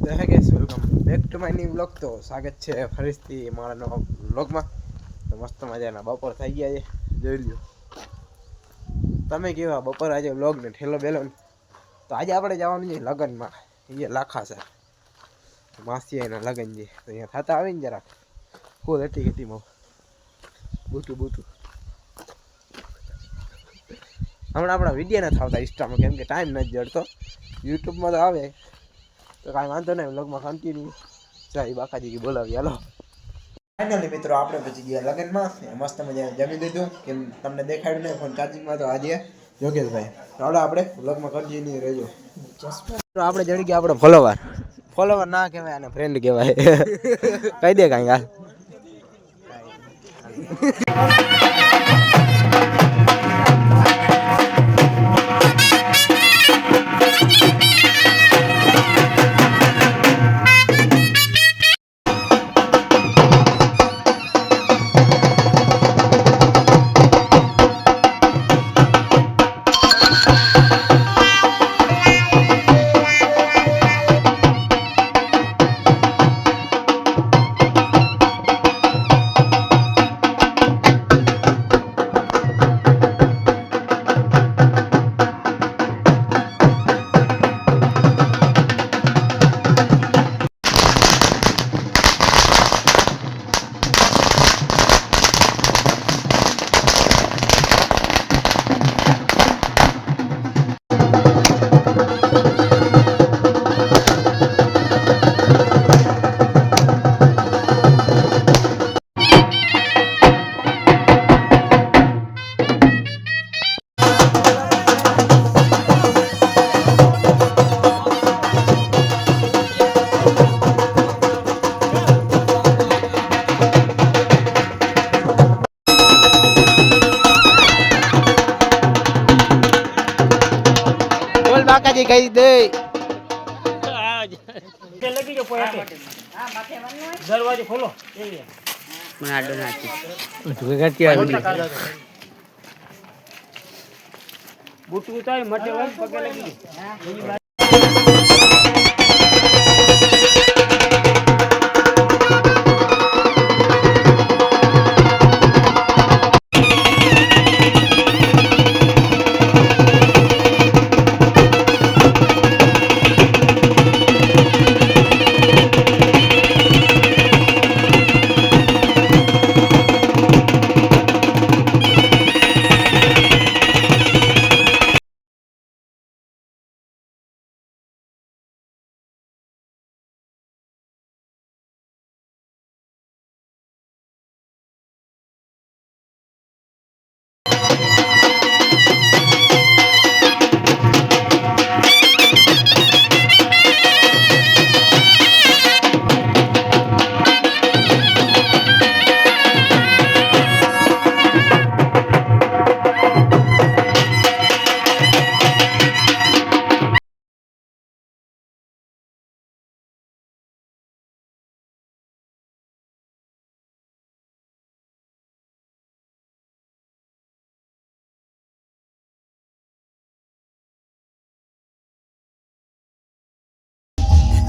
હે guys, welcome back to my new vlog. તો સ્વાગત છે ફરીથી મારા નવા વ્લોગમાં. તો મસ્ત મજાના બપોર થઈ ગયા છે, જોઈ લ્યો. તમે કેવા બપોર આજે વ્લોગ ને ઠેલો બેલો ને. તો આજે આપણે જવાનું છે લગ્નમાં, એ લાખા છે માસી એના લગ્ન છે. તો અહીંયા થતા આવીને જરાક ફૂલ હતી બૂટું હમણાં આપણા વિડીયો નથી આવતા ઇન્સ્ટામાં, કેમ કે ટાઈમ નથી જડતો. યુટ્યુબમાં તો આવે તો કાંઈ વાંધો નહીં, વ્લોગમાં કન્ટિન્યુ ચાઈ બાકાજી બોલાવી. હાલો ફાઇનલી મિત્રો આપણે પછી ગયા લગ્નમાં. મસ્ત મજા જમી લીધું, કેમ તમને દેખાડ્યું નહીં ફોન ચાર્જિંગમાં. તો આજે યોગેશભાઈ, ચાલો આપણે વ્લોગમાં કન્ટિન્યુ રહેજો. તો આપણે જડી ગયા આપણો ફોલોવર ના કહેવાય, અને ફ્રેન્ડ કહેવાય. કહી દે કાંઈ હાલ. બાકાજી કહી દે દરવાજો ખોલો. બુટ ઉતારી મટે પગે લગી ગઈ.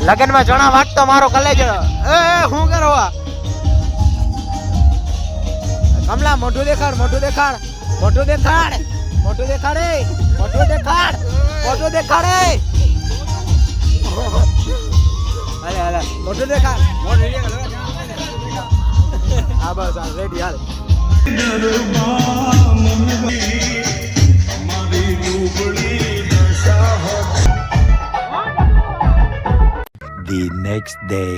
લગન માં જણા વાટતો મારો કલેજ. હું કરવા કમલા મોઢું દેખાડ, મોઢું દેખાડ, મોઢું દેખાડ, મોઢું દેખાડે, મોઢું દેખાડ, મોઢું દેખાડે. હાલે હાલે મોઢું દેખાડ, મોઢું દેખાડ. હા બસ આ રેડી હાલ. The next day.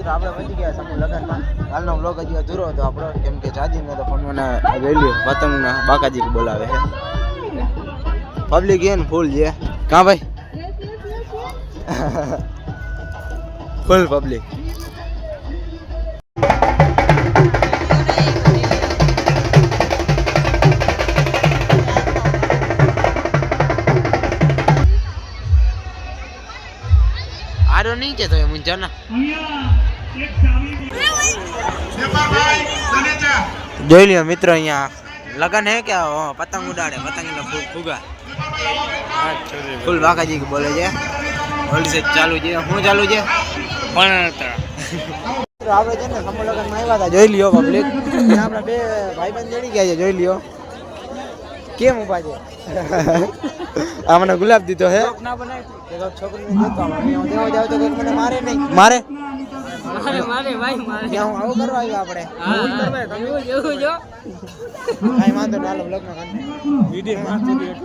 આપણે પહોંચી ગયા સમૂહ લગ્નમાં. હાલનો વ્લોગ હજી અધૂરો હતો આપણો, કેમ કે ચાર્જિંગ તો ફોનમાં જોઈ લ્યો. પતંગના બાકાજી બોલાવે છે. પબ્લિક છે ને ફૂલ છે. કાં ભાઈ? ફૂલ પબ્લિક. આરો નહીં કે તો એ મુંજા ના જોઈ લ્યો મિત્રો અહીંયા લગન હે કે પતંગ ઉડાડે પતંગના ફુગા ફૂલ બાકાજી કે બોલે છે હોલી સે ચાલુ છે શું ચાલુ છે આપણે છે ને સમૂહ લગનમાં આવ્યા હતા જોઈ લ્યો પબ્લિક આપણા બે ભાઈબંધ જડી ગયા છે જોઈ લ્યો કેમ ઉભા છે આ મને ગુલાબ દીધો હે છોકરીને જોતો દેવા જાવ તો મને મારે નહીં મારે ક્યાં હું આવું કરવા આવ્યા આપણે કાંઈ વાંધો ના લો લગ્ન